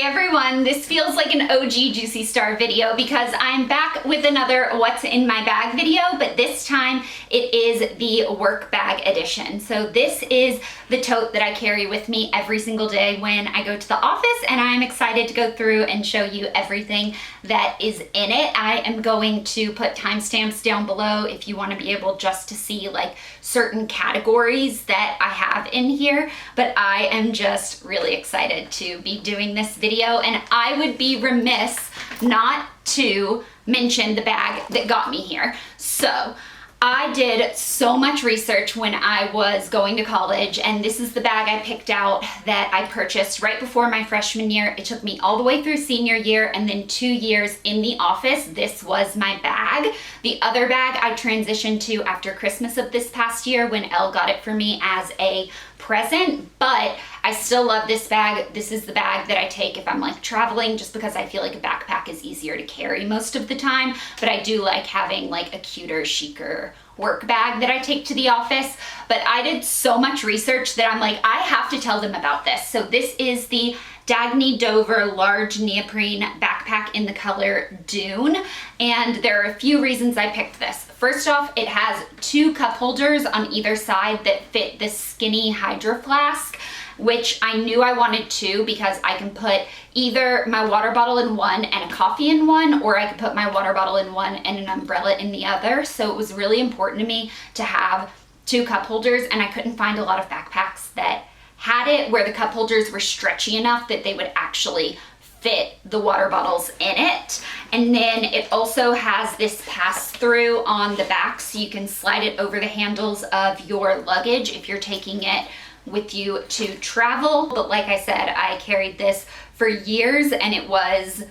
everyone, this feels like an OG Juicy Star video because I'm back with another What's in My Bag video, but this time it is the work bag edition. So this is the tote that I carry with me every single day when I go to the office, and I'm excited to go through and show you everything that is in it. I am going to put timestamps down below if you want to be able just to see like certain categories that I have in here, but I am just really excited to be doing this video, and I would be remiss not to mention the bag that got me here. So I did so much research when I was going to college, and this is the bag I picked out that I purchased right before my freshman year. It took me all the way through senior year and then 2 years in the office. This was my bag. The other bag I transitioned to after Christmas of this past year when Elle got it for me as a present, but I still love this bag. This is the bag that I take if I'm like traveling, just because I feel like a backpack is easier to carry most of the time, but I do like having like a cuter, chicer work bag that I take to the office. But I did so much research that I'm like, I have to tell them about this. So this is the Dagne Dover large neoprene backpack in the color Dune, and there are a few reasons I picked this. First off, it has 2 cup holders on either side that fit this skinny Hydro Flask, which I knew I wanted 2 because I can put either my water bottle in one and a coffee in one, or I could put my water bottle in one and an umbrella in the other. So it was really important to me to have 2 cup holders, and I couldn't find a lot of backpacks that had it where the cup holders were stretchy enough that they would actually fit the water bottles in it. And then it also has this pass-through on the back, so you can slide it over the handles of your luggage if you're taking it with you to travel. But like I said, I carried this for years and it was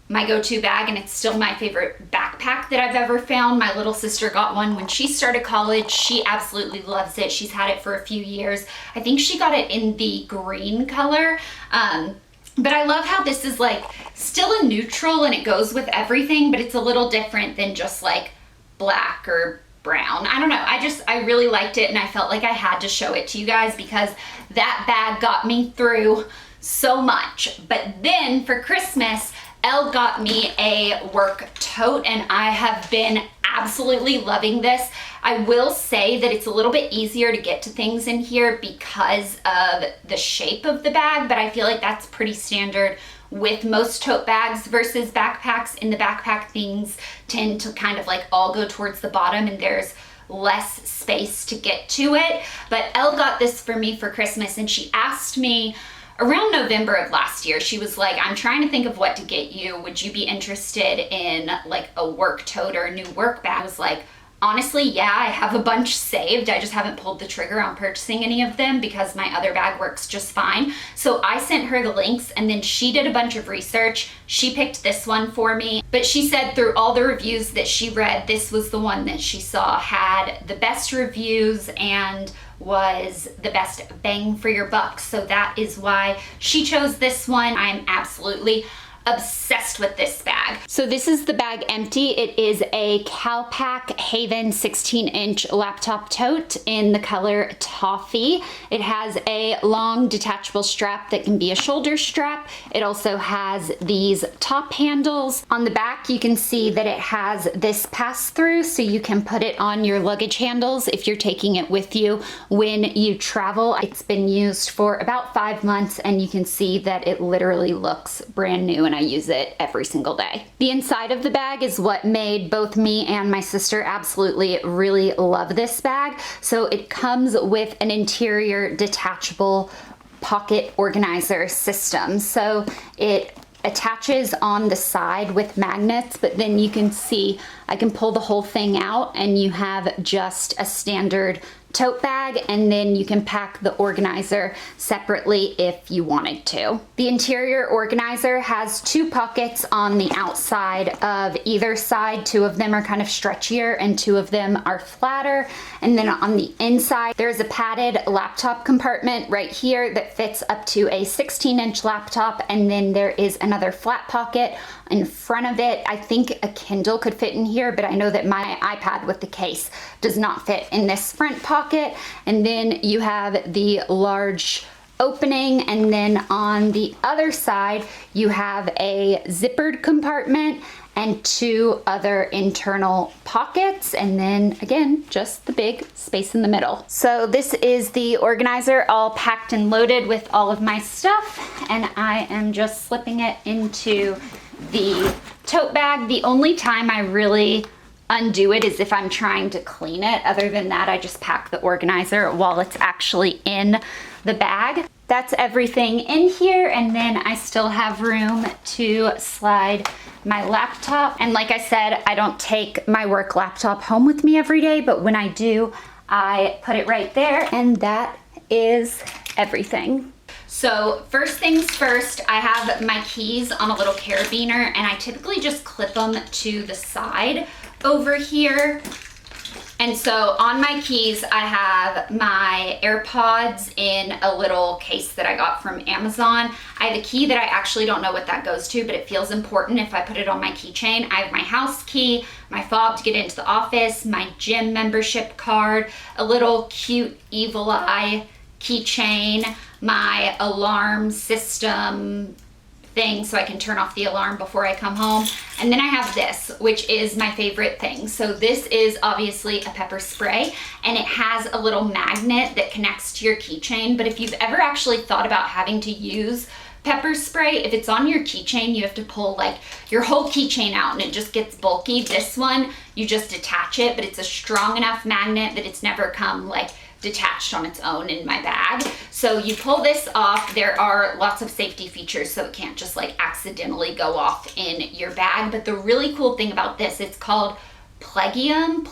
my go-to bag, and it's still my favorite backpack that I've ever found. My little sister got one when she started college. She absolutely loves it. She's had it for a few years. I think she got it in the green color. But I love how this is like still a neutral and it goes with everything, but it's a little different than just like black or brown. I don't know. I really liked it, and I felt like I had to show it to you guys because that bag got me through so much. But then for Christmas, Elle got me a work tote, and I have been absolutely loving this. I will say that it's a little bit easier to get to things in here because of the shape of the bag, but I feel like that's pretty standard with most tote bags versus backpacks. In the backpack, things tend to kind of like all go towards the bottom and there's less space to get to it. But Elle got this for me for Christmas, and she asked me around November of last year, she was like, I'm trying to think of what to get you. Would you be interested in like a work tote or a new work bag? I was like, honestly, yeah, I have a bunch saved. I just haven't pulled the trigger on purchasing any of them because my other bag works just fine. So I sent her the links, and then she did a bunch of research. She picked this one for me, but she said through all the reviews that she read, this was the one that she saw had the best reviews and was the best bang for your buck. So that is why she chose this one. I'm absolutely obsessed with this bag. So this is the bag empty. It is a Calpak Haven 16-inch laptop tote in the color toffee. It has a long detachable strap that can be a shoulder strap. It also has these top handles. On the back, you can see that it has this pass-through, so you can put it on your luggage handles if you're taking it with you when you travel. It's been used for about 5 months, and you can see that it literally looks brand new, and I use it every single day. The inside of the bag is what made both me and my sister absolutely really love this bag. So it comes with an interior detachable pocket organizer system. So it attaches on the side with magnets, but then you can see I can pull the whole thing out and you have just a standard tote bag, and then you can pack the organizer separately if you wanted to. The interior organizer has 2 pockets on the outside of either side. 2 of them are kind of stretchier and 2 of them are flatter. And then on the inside, there's a padded laptop compartment right here that fits up to a 16-inch laptop, and then there is another flat pocket in front of it. I think a Kindle could fit in here, but I know that my iPad with the case does not fit in this front pocket. And then you have the large opening, and then on the other side you have a zippered compartment and 2 other internal pockets, and then again just the big space in the middle. So this is the organizer all packed and loaded with all of my stuff, and I am just slipping it into the tote bag. The only time I really undo it is if I'm trying to clean it. Other than that, I just pack the organizer while it's actually in the bag. That's everything in here, and then I still have room to slide my laptop. And like I said, I don't take my work laptop home with me every day, but when I do, I put it right there, and that is everything. So first things first, I have my keys on a little carabiner, and I typically just clip them to the side over here. And so on my keys, I have my AirPods in a little case that I got from Amazon. I have a key that I actually don't know what that goes to, but it feels important if I put it on my keychain. I have my house key, my fob to get into the office, my gym membership card, a little cute evil eye keychain, my alarm system thing so I can turn off the alarm before I come home. And then I have this, which is my favorite thing. So this is obviously a pepper spray, and it has a little magnet that connects to your keychain. But if you've ever actually thought about having to use pepper spray, if it's on your keychain, you have to pull like your whole keychain out and it just gets bulky. This one, you just attach it, but it's a strong enough magnet that it's never come like detached on its own in my bag. So you pull this off. There are lots of safety features, so it can't just like accidentally go off in your bag. But the really cool thing about this, it's called Plegum,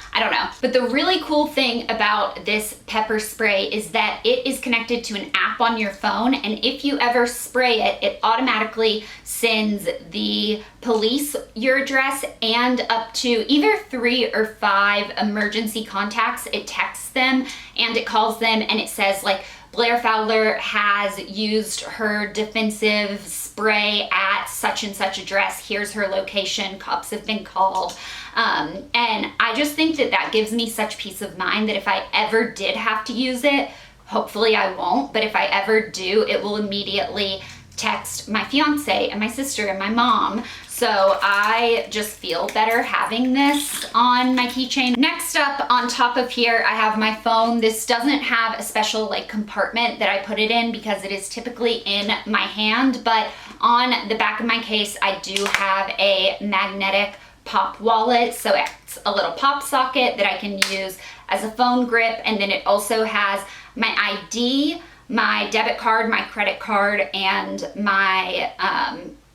I don't know. But the really cool thing about this pepper spray is that it is connected to an app on your phone, and if you ever spray it, it automatically sends the police your address and up to either 3 or 5 emergency contacts. It texts them and it calls them, and it says like, Blair Fowler has used her defensive spray at such and such address. Here's her location. Cops have been called. And I just think that that gives me such peace of mind that if I ever did have to use it, hopefully I won't, but if I ever do, it will immediately text my fiance and my sister and my mom. So I just feel better having this on my keychain. Next up on top of here, I have my phone. This doesn't have a special like compartment that I put it in because it is typically in my hand, but on the back of my case, I do have a magnetic pop wallet. So it's a little pop socket that I can use as a phone grip. And then it also has my ID, my debit card, my credit card, and my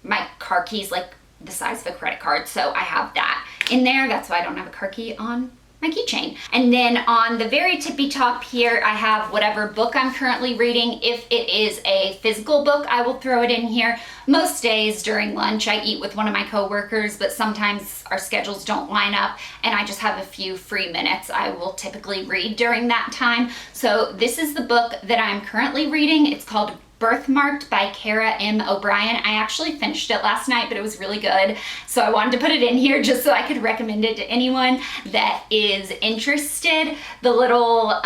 my car keys, like the size of a credit card. So I have that in there. That's why I don't have a car key on my keychain. And then on the very tippy top here, I have whatever book I'm currently reading. If it is a physical book, I will throw it in here. Most days during lunch, I eat with one of my coworkers, but sometimes our schedules don't line up and I just have a few free minutes. I will typically read during that time. So this is the book that I'm currently reading. It's called Birthmarked by Kara M. O'Brien. I actually finished it last night, but it was really good. So I wanted to put it in here just so I could recommend it to anyone that is interested. The little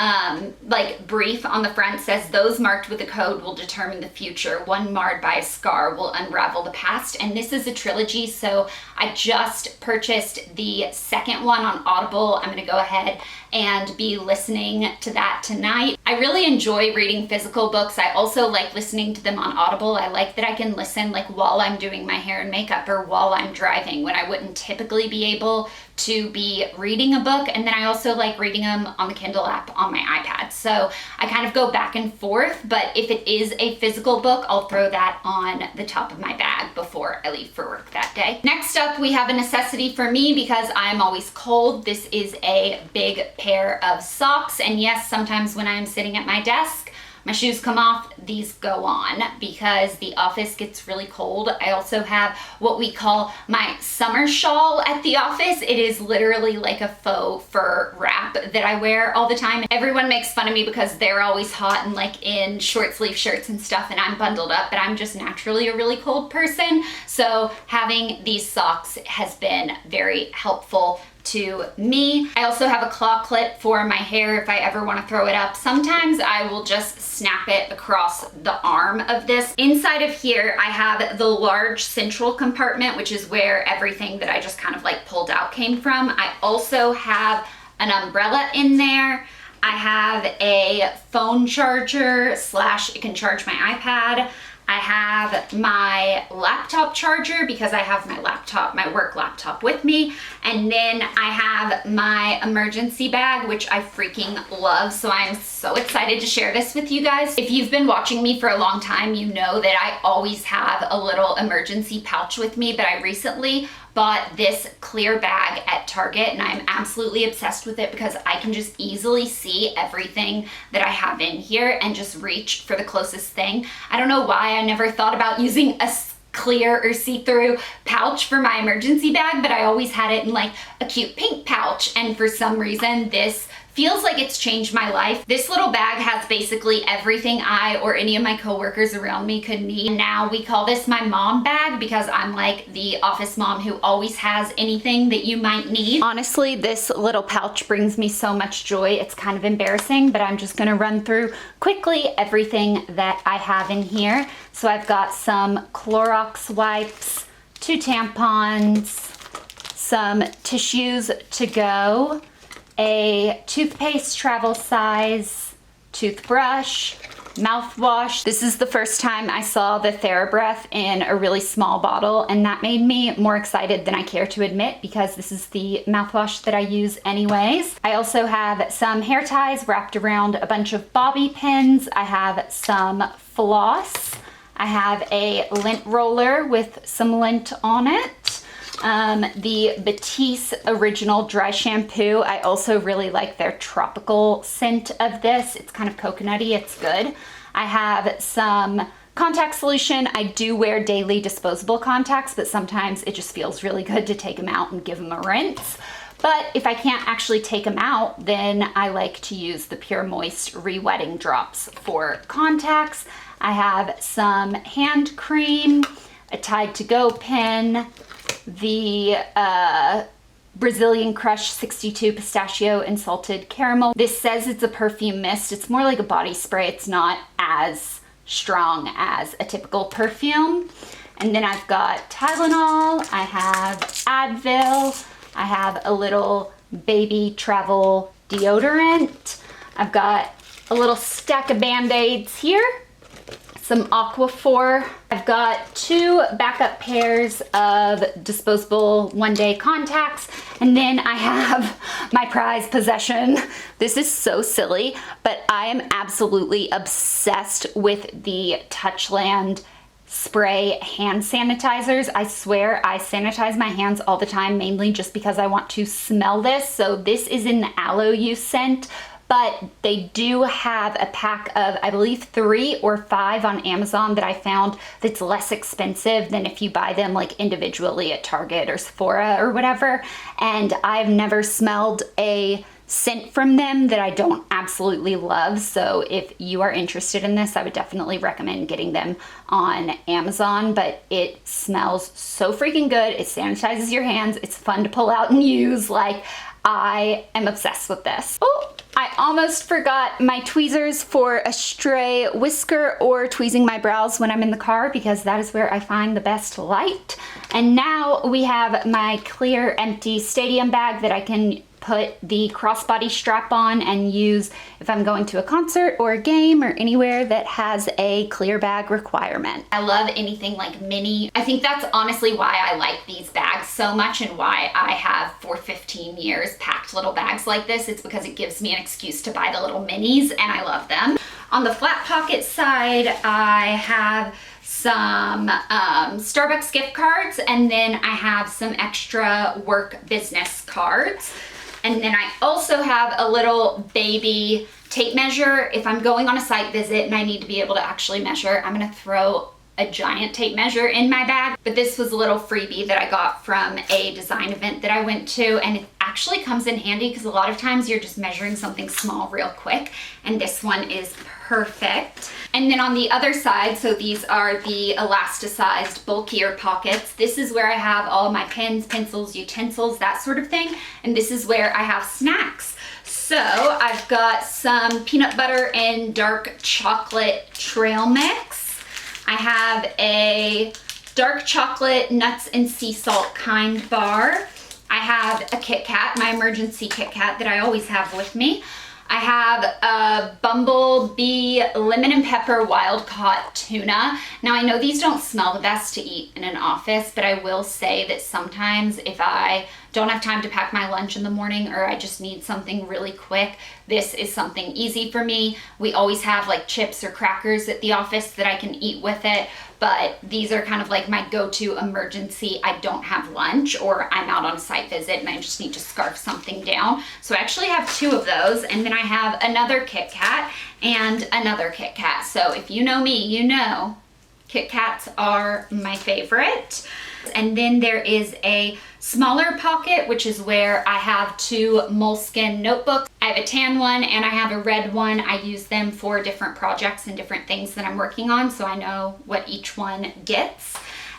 like brief on the front says, those marked with a code will determine the future. One marred by a scar will unravel the past. And this is a trilogy, so I just purchased the second one on Audible. I'm gonna go ahead and be listening to that tonight. I really enjoy reading physical books. I also like listening to them on Audible. I like that I can listen like while I'm doing my hair and makeup or while I'm driving when I wouldn't typically be able to be reading a book. And then I also like reading them on the Kindle app on my iPad. So I kind of go back and forth, but if it is a physical book, I'll throw that on the top of my bag before I leave for work that day. Next up, we have a necessity for me because I'm always cold. This is a big pair of socks. And yes, sometimes when I'm sitting at my desk, my shoes come off, these go on because the office gets really cold. I also have what we call my summer shawl at the office. It is literally like a faux fur wrap that I wear all the time. Everyone makes fun of me because they're always hot and like in short sleeve shirts and stuff, and I'm bundled up, but I'm just naturally a really cold person. So having these socks has been very helpful to me. I also have a claw clip for my hair if I ever want to throw it up. Sometimes I will just snap it across the arm of this. Inside of here, I have the large central compartment, which is where everything that I just kind of like pulled out came from. I also have an umbrella in there. I have a phone charger / it can charge my iPad. I have my laptop charger because I have my laptop, my work laptop with me. And then I have my emergency bag, which I freaking love. So I'm so excited to share this with you guys. If you've been watching me for a long time, you know that I always have a little emergency pouch with me, but I recently bought this clear bag at Target and I'm absolutely obsessed with it because I can just easily see everything that I have in here and just reach for the closest thing. I don't know why I never thought about using a clear or see-through pouch for my emergency bag, but I always had it in like a cute pink pouch, and for some reason this feels like it's changed my life. This little bag has basically everything I or any of my coworkers around me could need. Now we call this my mom bag because I'm like the office mom who always has anything that you might need. Honestly, this little pouch brings me so much joy. It's kind of embarrassing, but I'm just gonna run through quickly everything that I have in here. So I've got some Clorox wipes, 2 tampons, some tissues to go, a toothpaste travel size, toothbrush, mouthwash. This is the first time I saw the TheraBreath in a really small bottle, and that made me more excited than I care to admit because this is the mouthwash that I use anyways. I also have some hair ties wrapped around a bunch of bobby pins. I have some floss. I have a lint roller with some lint on it. The Batiste Original Dry Shampoo. I also really like their tropical scent of this. It's kind of coconutty, it's good. I have some contact solution. I do wear daily disposable contacts, but sometimes it just feels really good to take them out and give them a rinse. But if I can't actually take them out, then I like to use the Pure Moist Re-Wetting Drops for contacts. I have some hand cream, a Tide to Go pen, the Brazilian Crush 62 Pistachio and Salted Caramel. This says it's a perfume mist. It's more like a body spray. It's not as strong as a typical perfume. And then I've got Tylenol. I have Advil. I have a little baby travel deodorant. I've got a little stack of Band-Aids here. Some Aquaphor. I've got 2 backup pairs of disposable one-day contacts, and then I have my prized possession. This is so silly, but I am absolutely obsessed with the Touchland spray hand sanitizers. I swear I sanitize my hands all the time, mainly just because I want to smell this. So this is in the aloe use scent, but they do have a pack of, I believe, 3 or 5 on Amazon that I found that's less expensive than if you buy them like individually at Target or Sephora or whatever. And I've never smelled a scent from them that I don't absolutely love. So if you are interested in this, I would definitely recommend getting them on Amazon, but it smells so freaking good. It sanitizes your hands. It's fun to pull out and use. Like, I am obsessed with this. Oh, I almost forgot my tweezers for a stray whisker or tweezing my brows when I'm in the car, because that is where I find the best light. And now we have my clear empty stadium bag that I can put the crossbody strap on and use if I'm going to a concert or a game or anywhere that has a clear bag requirement. I love anything like mini. I think that's honestly why I like these bags so much and why I have for 15 years packed little bags like this. It's because it gives me an excuse to buy the little minis, and I love them. On the flat pocket side, I have some Starbucks gift cards, and then I have some extra work business cards. And then I also have a little baby tape measure. If I'm going on a site visit and I need to be able to actually measure, I'm gonna throw a giant tape measure in my bag. But this was a little freebie that I got from a design event that I went to, and it actually comes in handy because a lot of times you're just measuring something small real quick, and this one is perfect. And then on the other side, so these are the elasticized, bulkier pockets. This is where I have all my pens, pencils, utensils, that sort of thing. And this is where I have snacks. So I've got some peanut butter and dark chocolate trail mix. I have a dark chocolate nuts and sea salt kind bar. I have a Kit Kat, my emergency Kit Kat that I always have with me. I have a Bumblebee lemon and pepper wild caught tuna. Now I know these don't smell the best to eat in an office, but I will say that sometimes if I don't have time to pack my lunch in the morning or I just need something really quick, this is something easy for me. We always have like chips or crackers at the office that I can eat with it, but these are kind of like my go-to emergency. I don't have lunch or I'm out on a site visit and I just need to scarf something down. So I actually have 2 of those, and then I have another Kit Kat and another Kit Kat. So if you know me, you know Kit Kats are my favorite. And then there is a smaller pocket, which is where I have 2 moleskin notebooks. I have a tan one and I have a red one. I use them for different projects and different things that I'm working on, so I know what each one gets.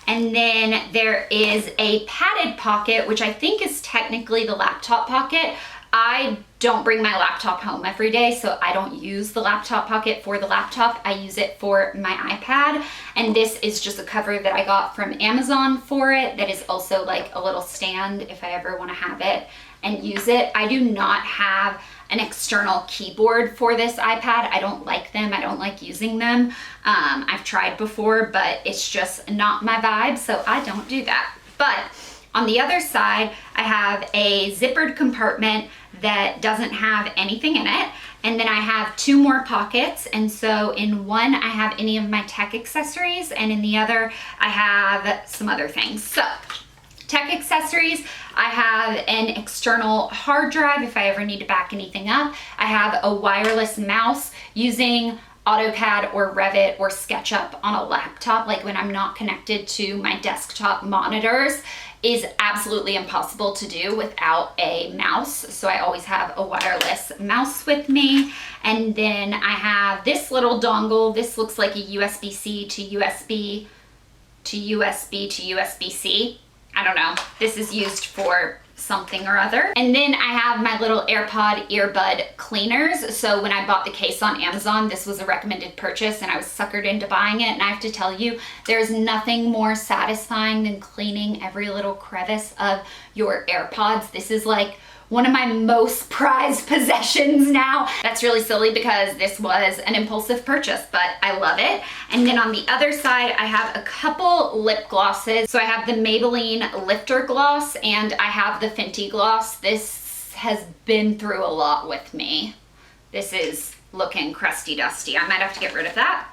And then there is a padded pocket, which I think is technically the laptop pocket. I don't bring my laptop home every day, so I don't use the laptop pocket for the laptop. I use it for my iPad, and this is just a cover that I got from Amazon for it that is also like a little stand if I ever want to have it and use it. I do not have an external keyboard for this iPad. I don't like them. I don't like using them. I've tried before, but it's just not my vibe, so I don't do that. But on the other side, I have a zippered compartment that doesn't have anything in it. And then I have 2 more pockets. And so in one, I have any of my tech accessories, and in the other, I have some other things. So tech accessories, I have an external hard drive if I ever need to back anything up. I have a wireless mouse using AutoCAD or Revit or SketchUp on a laptop, like when I'm not connected to my desktop monitors, is absolutely impossible to do without a mouse. So I always have a wireless mouse with me. And then I have this little dongle. This looks like a USB-C to USB to USB to USB-C. I don't know. This is used for something or other. And then I have my little AirPod earbud cleaners. So when I bought the case on Amazon, this was a recommended purchase and I was suckered into buying it. And I have to tell you, there's nothing more satisfying than cleaning every little crevice of your AirPods. This is like one of my most prized possessions now. That's really silly because this was an impulsive purchase, but I love it. And then on the other side, I have a couple lip glosses. So I have the Maybelline Lifter Gloss and I have the Fenty Gloss. This has been through a lot with me. This is looking crusty dusty. I might have to get rid of that.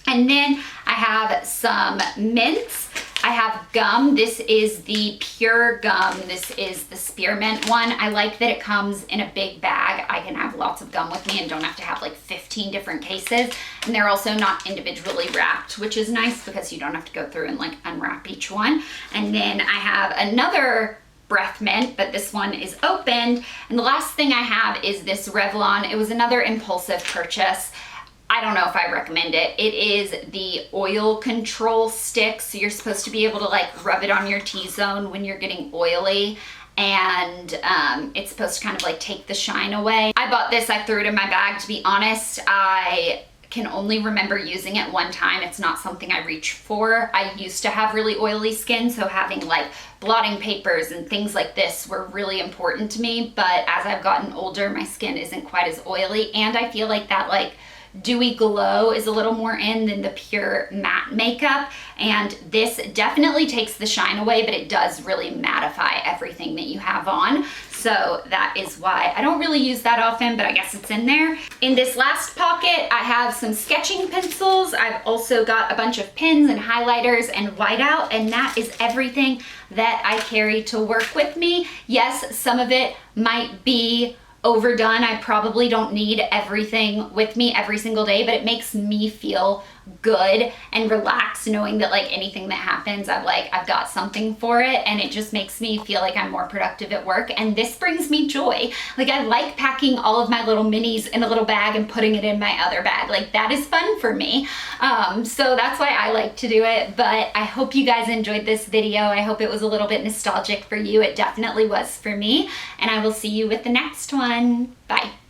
And then I have some mints. I have gum. This is the pure gum. This is the spearmint one. I like that it comes in a big bag. I can have lots of gum with me and don't have to have like 15 different cases. And they're also not individually wrapped, which is nice because you don't have to go through and like unwrap each one. And then I have another breath mint, but this one is opened. And the last thing I have is this Revlon. It was another impulsive purchase. I don't know if I recommend it. It is the oil control stick. So you're supposed to be able to like rub it on your T-zone when you're getting oily, and it's supposed to kind of like take the shine away. I bought this, I threw it in my bag. To be honest, I can only remember using it one time. It's not something I reach for. I used to have really oily skin, so having like blotting papers and things like this were really important to me. But as I've gotten older, my skin isn't quite as oily, and I feel like that like dewy glow is a little more in than the pure matte makeup, and this definitely takes the shine away, but it does really mattify everything that you have on. So that is why I don't really use that often, but I guess it's in there. In this last pocket, I have some sketching pencils. I've also got a bunch of pens and highlighters and whiteout, and that is everything that I carry to work with me. Yes, some of it might be overdone. I probably don't need everything with me every single day, but it makes me feel good and relaxed knowing that like anything that happens, I've got something for it, and it just makes me feel like I'm more productive at work. And this brings me joy. Like, I like packing all of my little minis in a little bag and putting it in my other bag. Like, that is fun for me. So that's why I like to do it. But I hope you guys enjoyed this video. I hope it was a little bit nostalgic for you. It definitely was for me. And I will see you with the next one. Bye.